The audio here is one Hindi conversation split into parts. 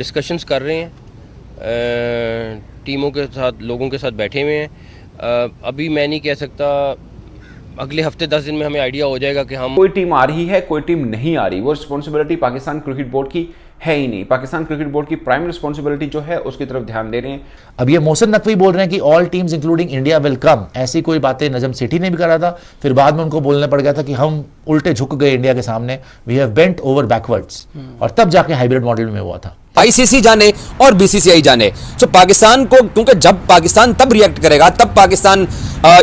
डिस्कशंस कर रहे हैं, टीमों के साथ, लोगों के साथ बैठे हुए हैं। अभी मैं नहीं कह सकता, अगले हफ्ते 10 दिन में हमें आइडिया हो जाएगा कि हम कोई टीम आ रही है, कोई टीम नहीं आ रही, वो रिस्पॉन्सिबिलिटी पाकिस्तान क्रिकेट बोर्ड की है ही नहीं। पाकिस्तान क्रिकेट बोर्ड की प्राइम रिस्पॉन्सिबिलिटी जो है उसकी तरफ ध्यान दे रहे हैं। अब ये मोहसिन नकवी बोल रहे हैं कि all teams including India will come, ऐसी कोई बातें नजम सेठी ने भी करा था, फिर बाद में उनको बोलना पड़ गया था कि हम उल्टे झुक गए इंडिया के सामने, we have bent over backwards, और तब जाके हाइब्रिड मॉडल में हुआ था। आईसीसी जाने और बीसीसीआई जाने, तो पाकिस्तान को, क्योंकि जब पाकिस्तान तब रिएक्ट करेगा, तब पाकिस्तान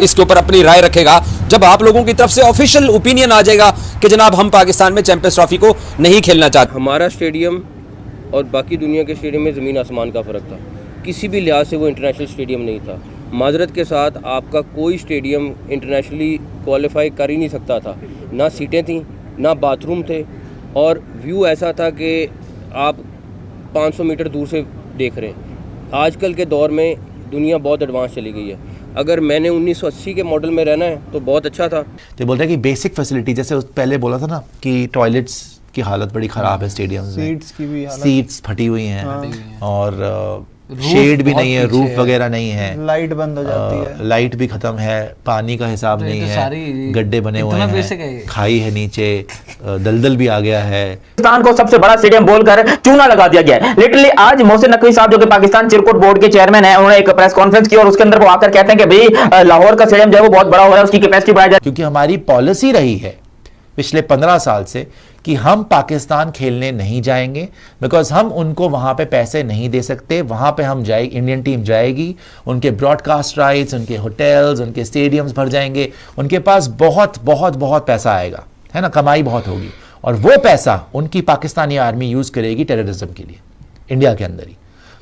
इसके ऊपर अपनी राय रखेगा जब आप लोगों की तरफ से ऑफिशियल ओपिनियन आ जाएगा कि जनाब हम पाकिस्तान में चैंपियंस ट्रॉफी को नहीं खेलना चाहते। हमारा स्टेडियम और बाकी दुनिया के स्टेडियम में ज़मीन आसमान का फ़र्क था, किसी भी लिहाज से वो इंटरनेशनल स्टेडियम नहीं था। माजरत के साथ आपका कोई स्टेडियम इंटरनेशनली क्वालिफाई कर ही नहीं सकता था, ना सीटें थी, ना बाथरूम थे, और व्यू ऐसा था कि आप 500 मीटर दूर से देख रहे हैं। आजकल के दौर में दुनिया बहुत एडवांस चली गई है। अगर मैंने 1980 के मॉडल में रहना है तो बहुत अच्छा था। तो बोल रहे हैं कि बेसिक फैसिलिटी, जैसे पहले बोला था ना कि टॉयलेट्स की हालत बड़ी ख़राब है स्टेडियम्स में, सीट्स की भी हालत, सीट्स फटी हुई हैं, और शेड भी नहीं है, रूफ वगैरह नहीं है, लाइट बंद हो जाती है, लाइट भी खत्म है, पानी का हिसाब नहीं है, गड्ढे बने हुए हैं, खाई है नीचे, दलदल भी आ गया है। पाकिस्तान को सबसे बड़ा स्टेडियम बोलकर चूना लगा दिया गया है। लिटरली आज मोहसिन नकवी साहब जो कि पाकिस्तान चिरकुट बोर्ड के चेयरमैन हैं, उन्होंने एक प्रेस कॉन्फ्रेंस की और उसके अंदर वो आकर कहते हैं कि भाई लाहौर का स्टेडियम जो है वो बहुत बड़ा हो रहा है, उसकी कैपेसिटी बढ़ाई जाए। क्योंकि हमारी पॉलिसी रही है पिछले 15 साल से कि हम पाकिस्तान खेलने नहीं जाएंगे, बिकॉज हम उनको वहां पे पैसे नहीं दे सकते। वहां पे हम जाए, इंडियन टीम जाएगी, उनके ब्रॉडकास्ट राइट्स, उनके होटल्स, उनके स्टेडियम्स भर जाएंगे, उनके पास बहुत बहुत बहुत पैसा आएगा, है ना, कमाई बहुत होगी, और वो पैसा उनकी पाकिस्तानी आर्मी यूज करेगी टेररिज्म के लिए इंडिया के अंदर ही।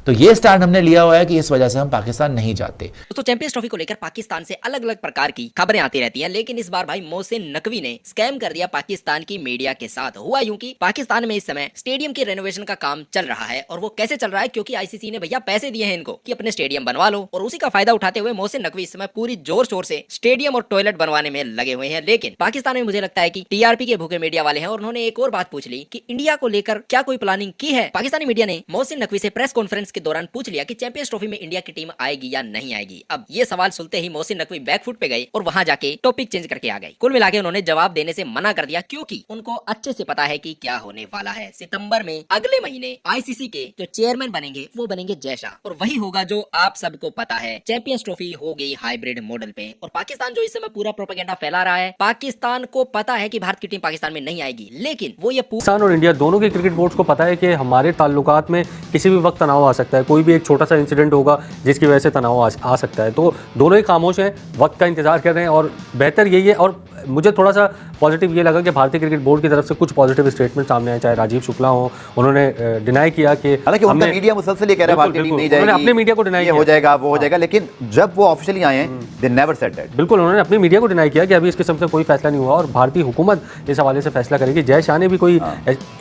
तो ये स्टैंड हमने लिया हुआ है कि इस वजह से हम पाकिस्तान नहीं जाते। तो चैंपियंस ट्रॉफी को लेकर पाकिस्तान से अलग अलग प्रकार की खबरें आती रहती हैं, लेकिन इस बार भाई मोहसिन नकवी ने स्कैम कर दिया पाकिस्तान की मीडिया के साथ। हुआ यूं कि पाकिस्तान में इस समय स्टेडियम के रेनोवेशन का काम चल रहा है, और वो कैसे चल रहा है, क्योंकि आईसीसी ने भैया पैसे दिए हैं इनको कि अपने स्टेडियम बनवा लो, और उसी का फायदा उठाते हुए मोहसिन नकवी इस समय पूरी जोर शोर से स्टेडियम और टॉयलेट बनवाने में लगे हुए हैं। लेकिन पाकिस्तान में मुझे लगता है कि टीआरपी के भूखे मीडिया वाले हैं, और उन्होंने एक और बात पूछ ली कि इंडिया को लेकर क्या कोई प्लानिंग की है। पाकिस्तानी मीडिया ने मोहसिन नकवी से प्रेस कॉन्फ्रेंस के दौरान पूछ लिया कि चैंपियंस ट्रॉफी में इंडिया की टीम आएगी या नहीं आएगी। अब ये सवाल सुनते ही मोहसिन नकवी बैकफुट पे गए और वहां जाके टॉपिक चेंज करके आ गए। कुल मिला के उन्होंने जवाब देने से मना कर दिया, क्योंकि उनको अच्छे से पता है कि क्या होने वाला है। सितंबर में अगले महीने आईसीसी के जो चेयरमैन बनेंगे वो बनेंगे जय शाह, और वही होगा जो आप सबको पता है, चैंपियंस ट्रॉफी होगी हाइब्रिड मॉडल पे। और पाकिस्तान जो इस समय पूरा प्रोपेगेंडा फैला रहा है, पाकिस्तान को पता है कि भारत की टीम पाकिस्तान में नहीं आएगी, लेकिन वो ये पाकिस्तान और इंडिया दोनों के क्रिकेट बोर्ड्स को पता है कि हमारे ताल्लुकात में किसी भी वक्त तनाव आ सकता है, कोई भी एक छोटा सा इंसिडेंट होगा जिसकी वजह से तनाव आ सकता है। तो दोनों ही खामोश हैं, वक्त का इंतजार कर रहे हैं, और बेहतर यही है। और मुझे थोड़ा सा पॉजिटिव ये लगा कि भारतीय क्रिकेट बोर्ड की तरफ से कुछ पॉजिटिव स्टेटमेंट सामने आए, चाहे राजीव शुक्ला हो, उन्होंने डिनाई किया कि हालांकि उनका मीडिया मुसलसल ये कह रहा है भारतीय टीम नहीं जाएगी, उन्होंने अपने मीडिया को डिनाई हो जाएगा, वो हो जाएगा, लेकिन जब वो ऑफिशियली आए हैं दे नेवर सेड दैट। बिल्कुल, उन्होंने अपनी मीडिया को डिनाई किया कि अभी इस किस्म से कोई फैसला नहीं हुआ और भारतीय हुकूमत इस हवाले से फैसला करेगी। जय शाह ने भी कोई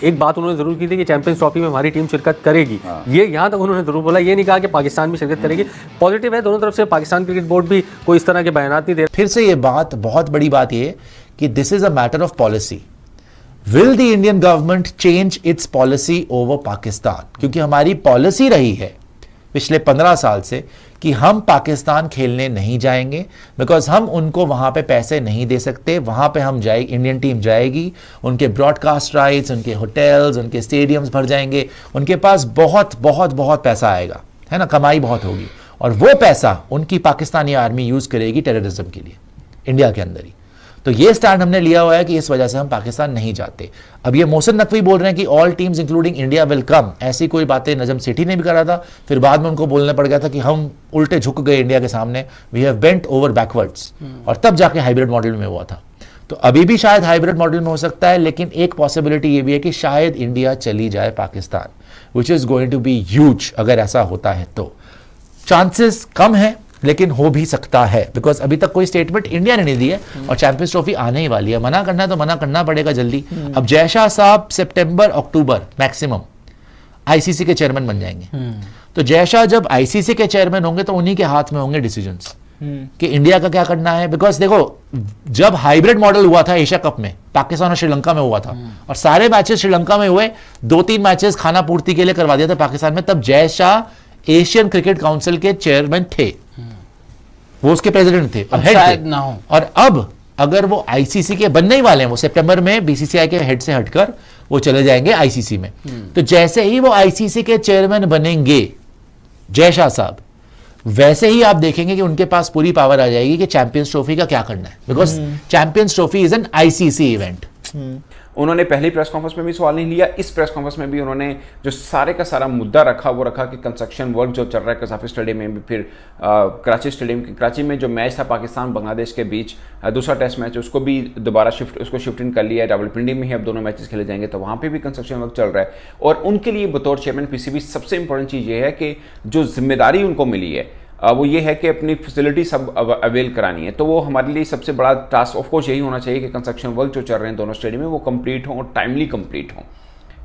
एक बात उन्होंने जरूर की थी कि चैंपियंस ट्रॉफी में हमारी टीम शिरकत करेगी, ये यहाँ तक उन्होंने जरूर बोला, ये नहीं कहा कि पाकिस्तान भी शिरकत करेगी। पॉजिटिव है दोनों तरफ से, पाकिस्तान क्रिकेट बोर्ड भी कोई इस तरह के बयानात नहीं दे। फिर से ये बात, बहुत बड़ी बात ये कि this is a matter of policy. Will the Indian government change it's policy over Pakistan? क्योंकि हमारी पॉलिसी रही है पिछले 15 साल से कि हम पाकिस्तान खेलने नहीं जाएंगे, बिकॉज हम उनको वहां पे पैसे नहीं दे सकते। वहां पे हम जाए, इंडियन टीम जाएगी, उनके ब्रॉडकास्ट राइट्स, उनके होटल्स, उनके स्टेडियम्स भर जाएंगे, उनके पास बहुत बहुत बहुत पैसा आएगा, है ना, कमाई बहुत होगी, और वो पैसा उनकी पाकिस्तानी आर्मी यूज करेगी टेररिज्म के लिए इंडिया के अंदर ही। तो ये स्टैंड हमने लिया हुआ है कि इस वजह से हम पाकिस्तान नहीं जाते। अब ये मोहसिन नकवी बोल रहे हैं कि all teams including India will come, ऐसी कोई बातें नजम सेठी ने भी करा था, फिर बाद में उनको बोलना पड़ गया था कि हम उल्टे झुक गए इंडिया के सामने, we have bent over backwards, और तब जाके हाइब्रिड मॉडल में हुआ था। तो अभी भी शायद हाइब्रिड मॉडल में हो सकता है, लेकिन एक पॉसिबिलिटी ये भी है कि शायद इंडिया चली जाए Pakistan, which is going to be huge. अगर ऐसा होता है तो चांसेस कम है, लेकिन हो भी सकता है, बिकॉज अभी तक कोई स्टेटमेंट इंडिया ने नहीं दी है, और चैंपियंस ट्रॉफी आने ही वाली है। मना करना है तो मना करना पड़ेगा जल्दी। अब जय शाह साहब सितंबर अक्टूबर मैक्सिमम आईसीसी के चेयरमैन बन जाएंगे, तो जय शाह जब आईसीसी के चेयरमैन होंगे तो उन्हीं के हाथ में होंगे डिसीजंस। कि इंडिया का क्या करना है। बिकॉज देखो, जब हाइब्रिड मॉडल हुआ था एशिया कप में, पाकिस्तान और श्रीलंका में हुआ था, और सारे मैचेस श्रीलंका में हुए, 2-3 मैचेस खाना पूर्ति के लिए करवा दिया था पाकिस्तान में, तब Jay Shah Asian cricket council के चेयरमैन थे, वो उसके प्रेसिडेंट थे, शायद ना हो। और अब अगर वो आईसीसी के बनने ही वाले हैं, वो सितंबर में बीसीसीआई के हेड से हटकर वो चले जाएंगे आईसीसी में, तो जैसे ही वो आईसीसी के चेयरमैन बनेंगे जय शाह साहब, वैसे ही आप देखेंगे कि उनके पास पूरी पावर आ जाएगी कि चैंपियंस ट्रॉफी का क्या करना है, because champions trophy is an ICC event. उन्होंने पहली प्रेस कॉन्फ्रेंस में भी सवाल नहीं लिया, इस प्रेस कॉन्फ्रेंस में भी उन्होंने जो सारे का सारा मुद्दा रखा वो रखा कि कंस्ट्रक्शन वर्क जो चल रहा है कजाफी स्टेडियम में भी, फिर कराची स्टेडियम, कराची में जो मैच था पाकिस्तान बांग्लादेश के बीच, दूसरा टेस्ट मैच, उसको भी दोबारा शिफ्ट इन कर लिया है, रावलपिंडी में ही अब दोनों मैचेस खेले जाएंगे, तो वहाँ पर भी कंस्ट्रक्शन वर्क चल रहा है। और उनके लिए बतौर चेयरमैन पीसीबी सबसे इंपॉर्टेंट चीज़ ये है कि जो जिम्मेदारी उनको मिली है वो ये है कि अपनी फैसिलिटी सब अवेल करानी है। तो वो हमारे लिए सबसे बड़ा टास्क ऑफ कोर्स यही होना चाहिए कि कंस्ट्रक्शन वर्क जो चल रहे हैं दोनों स्टेडियम में वो कंप्लीट हों और टाइमली कंप्लीट हों।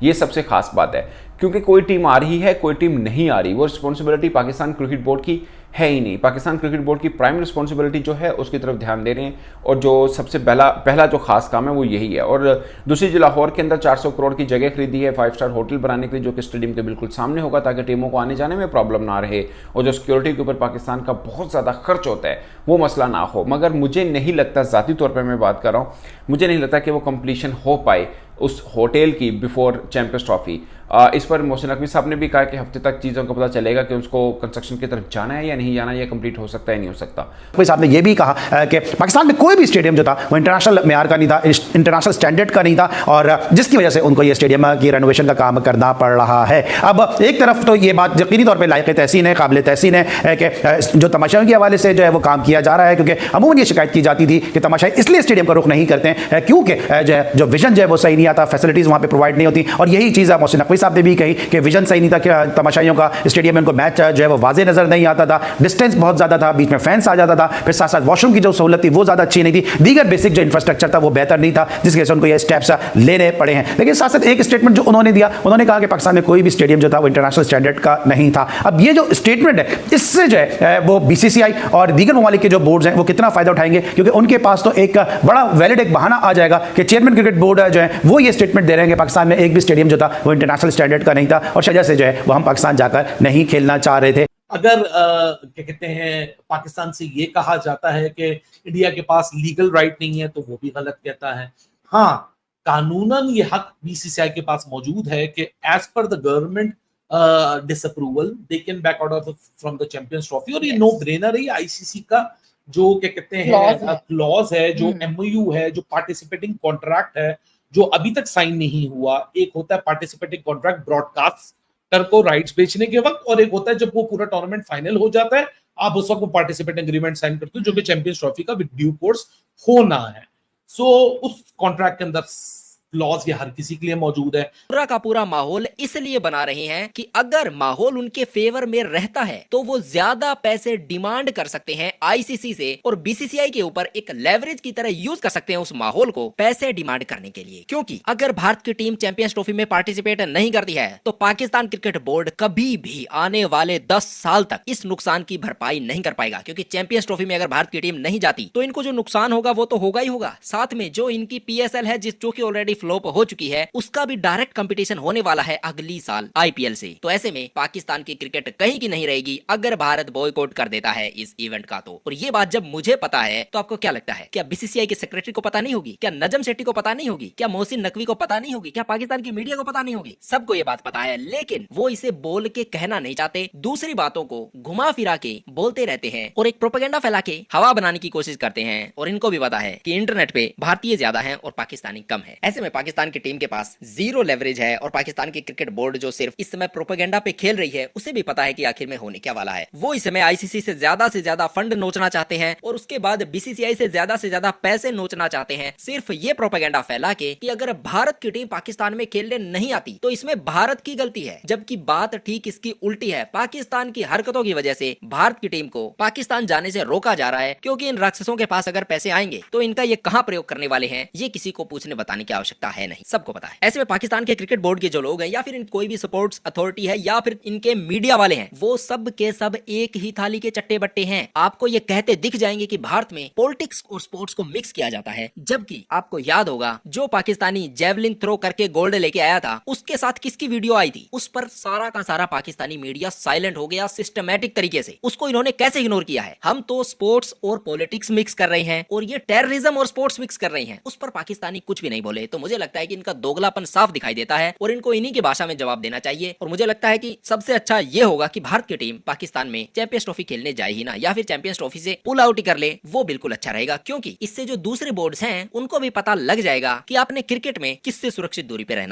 ये सबसे खास बात है, क्योंकि कोई टीम आ रही है, कोई टीम नहीं आ रही, वो रिस्पॉन्सिबिलिटी पाकिस्तान क्रिकेट बोर्ड की है ही नहीं। पाकिस्तान क्रिकेट बोर्ड की प्राइम रिस्पॉन्सिबिलिटी जो है उसकी तरफ ध्यान दे रहे हैं, और जो सबसे पहला जो खास काम है वो यही है। और दूसरी, जो लाहौर के अंदर 400 करोड़ की जगह खरीदी है 5 स्टार होटल बनाने के लिए, जो कि स्टेडियम के बिल्कुल सामने होगा, ताकि टीमों को आने जाने में प्रॉब्लम ना रहे, और जो सिक्योरिटी के ऊपर पाकिस्तान का बहुत ज़्यादा खर्च होता है वो मसला ना हो। मगर मुझे नहीं लगता, ज़ाती तौर पर मैं बात कर रहा हूँ, मुझे नहीं लगता कि वो कंप्लीशन हो पाए उस होटल की बिफोर चैंपियंस ट्रॉफी। इस पर मोहसिन नकवी साहब ने भी कहा कि हफ्ते तक चीज़ों का पता चलेगा कि उसको कंस्ट्रक्शन की तरफ जाना है या नहीं जाना, या कंप्लीट हो सकता है नहीं हो सकता। कोई साहब ने यह भी कहा कि पाकिस्तान में कोई भी स्टेडियम जो था वो इंटरनेशनल मेयार का नहीं था, इंटरनेशनल स्टैंडर्ड का नहीं था, और जिसकी वजह से उनको ये स्टेडियम की रेनोवेशन का काम करना पड़ रहा है। अब एक तरफ तो ये बात यकीनी तौर पर लायक तहसीन है, काबिल तहसीन है कि जो तमाशाओं के हवाले से जो है वो काम किया जा रहा है, क्योंकि अमूमन ये शिकायत की जाती थी कि तमाशाई इसलिए स्टेडियम का रुख नहीं करते हैं क्योंकि जो विजन जो है वो सही नहीं आता, फैसिलिटीज वहाँ पे प्रोवाइड नहीं होती। और यही चीज़ मोहसिन नकवी साहब ने भी कही कि विजन सही नहीं था, कि तमाशाइयों का स्टेडियम में उनको मैच जो है वो वाजे नजर नहीं आता था, डिस्टेंस बहुत ज़्यादा था, बीच में फैंस आ जाता था, फिर साथ साथ वॉशरूम की जो सहूलत थी वो ज़्यादा अच्छी नहीं थी, दीगर बेसिक जो इंफ्रास्ट्रक्चर था वो बेहतर नहीं था, जिसकी वजह से उनको ये स्टेप्स लेने पड़े हैं। लेकिन साथ साथ एक स्टेटमेंट जो उन्होंने दिया, उन्होंने कहा कि पाकिस्तान में कोई भी स्टेडियम जो था वो इंटरनेशनल स्टैंडर्ड का नहीं था। अब ये जो स्टेटमेंट है, इससे जो है वो बीसीसीआई और दीगर ममालिक के जो बोर्ड्स हैं वो कितना फायदा उठाएंगे, क्योंकि उनके पास तो एक बड़ा वैलिड एक बहाना आ जाएगा कि चेयरमैन क्रिकेट बोर्ड जो है वो ये स्टेटमेंट दे रहे हैं कि पाकिस्तान में एक भी स्टेडियम जो था वो इंटरनेशनल स्टैंडर्ड का नहीं था, और वजह से जो है वो हम पाकिस्तान जाकर नहीं खेलना चाह रहे थे। अगर क्या कहते हैं पाकिस्तान से ये कहा जाता है कि इंडिया के पास लीगल राइट नहीं है, तो वो भी गलत कहता है। हाँ, कानूनन ये हक बीसीसीआई के पास मौजूद है कि as per the government disapproval they can back out from the Champions Trophy, और ये नो ब्रेनर है। आईसीसी का जो क्या कहते हैं क्लॉज है, जो एमओयू है, जो पार्टिसिपेटिंग कॉन्ट्रैक्ट है, जो अभी तक साइन नहीं हुआ। एक होता है पार्टिसिपेटिंग कॉन्ट्रैक्ट ब्रॉडकास्टर को राइट्स बेचने के वक्त, और एक होता है जब वो पूरा टूर्नामेंट फाइनल हो जाता है, आप उस वक्त वो पार्टिसिपेटिंग एग्रीमेंट साइन करते हो, जो कि चैंपियंस ट्रॉफी का विद ड्यू कोर्स होना है। सो उस कॉन्ट्रैक्ट के अंदर क्लॉज ये हर किसी के लिए मौजूद है। पूरा का पूरा माहौल इसलिए बना रहे हैं कि अगर माहौल उनके फेवर में रहता है तो वो ज्यादा पैसे डिमांड कर सकते हैं आईसीसी से, और बीसीसीआई के ऊपर एक लेवरेज की तरह यूज कर सकते हैं उस माहौल को पैसे डिमांड करने के लिए। क्योंकि अगर भारत की टीम चैंपियंस ट्रॉफी में पार्टिसिपेट नहीं करती है तो पाकिस्तान क्रिकेट बोर्ड कभी भी आने वाले 10 साल तक इस नुकसान की भरपाई नहीं कर पाएगा, क्योंकि चैंपियंस ट्रॉफी में अगर भारत की टीम नहीं जाती तो इनको जो नुकसान होगा वो तो होगा ही होगा। साथ में जो इनकी पीएसएल है, जो कि ऑलरेडी फ्लॉप हो चुकी है, उसका भी डायरेक्ट कंपटीशन होने वाला है अगली साल आईपीएल से। तो ऐसे में पाकिस्तान की क्रिकेट कहीं की नहीं रहेगी अगर भारत बॉयकॉट कर देता है इस इवेंट का। तो और ये बात जब मुझे पता है तो आपको क्या लगता है, क्या बीसीसीआई के सेक्रेटरी को पता नहीं होगी? क्या नजम शेट्टी को पता नहीं होगी? क्या मोहसिन नकवी को पता नहीं होगी? क्या पाकिस्तान की मीडिया को पता नहीं होगी? सबको ये बात पता है, लेकिन वो इसे बोल के कहना नहीं चाहते, दूसरी बातों को घुमा फिरा के बोलते रहते हैं और एक प्रोपेगेंडा फैला के हवा बनाने की कोशिश करते हैं। और इनको भी पता है कि इंटरनेट पे भारतीय ज्यादा है और पाकिस्तानी कम है। ऐसे में पाकिस्तान की टीम के पास जीरो लेवरेज है, और पाकिस्तान की क्रिकेट बोर्ड जो सिर्फ इस समय प्रोपेगेंडा पे खेल रही है, उसे भी पता है कि आखिर में होने क्या वाला है। वो इस समय आईसीसी से ज्यादा फंड नोचना चाहते हैं, और उसके बाद बीसीसीआई से ज्यादा पैसे नोचना चाहते हैं, सिर्फ ये प्रोपेगेंडा फैला के कि अगर भारत की टीम पाकिस्तान में खेलने नहीं आती तो इसमें भारत की गलती है। जबकि बात ठीक इसकी उल्टी है। पाकिस्तान की हरकतों की वजह से भारत की टीम को पाकिस्तान जाने से रोका जा रहा है, क्योंकि इन राक्षसों के पास अगर पैसे आएंगे तो इनका ये कहां प्रयोग करने वाले हैं, ये किसी को पूछने बताने की आवश्यकता आवश्यकता है नहीं, सबको पता है। ऐसे में पाकिस्तान के क्रिकेट बोर्ड के जो लोग हैं या फिर कोई भी स्पोर्ट्स अथॉरिटी है या फिर इनके मीडिया वाले हैं, वो सब के सब एक ही थाली के चट्टे बट्टे हैं। आपको ये कहते दिख जाएंगे कि भारत में पॉलिटिक्स और स्पोर्ट्स को मिक्स किया जाता है, जबकि आपको याद होगा जो पाकिस्तानी जेवलिन थ्रो करके गोल्ड लेके आया था उसके साथ किसकी वीडियो आई थी, उस पर सारा का सारा पाकिस्तानी मीडिया साइलेंट हो गया सिस्टमैटिक तरीके से। उसको इन्होंने कैसे इग्नोर किया है? हम तो स्पोर्ट्स और पॉलिटिक्स मिक्स कर रहे हैं और ये टेररिज्म और स्पोर्ट्स मिक्स कर रहे हैं, उस पर पाकिस्तानी कुछ भी नहीं बोले। तो मुझे लगता है कि इनका दोगलापन साफ दिखाई देता है और इनको इन्हीं की भाषा में जवाब देना चाहिए। और मुझे लगता है कि सबसे अच्छा ये होगा कि भारत की टीम पाकिस्तान में चैंपियंस ट्रॉफी खेलने जाए ही ना, या फिर चैंपियंस ट्रॉफी से पुल आउट ही कर ले, वो बिल्कुल अच्छा रहेगा। क्योंकि इससे जो दूसरे बोर्ड्स हैं उनको भी पता लग जाएगा कि आपने क्रिकेट में किससे सुरक्षित दूरी पे रहना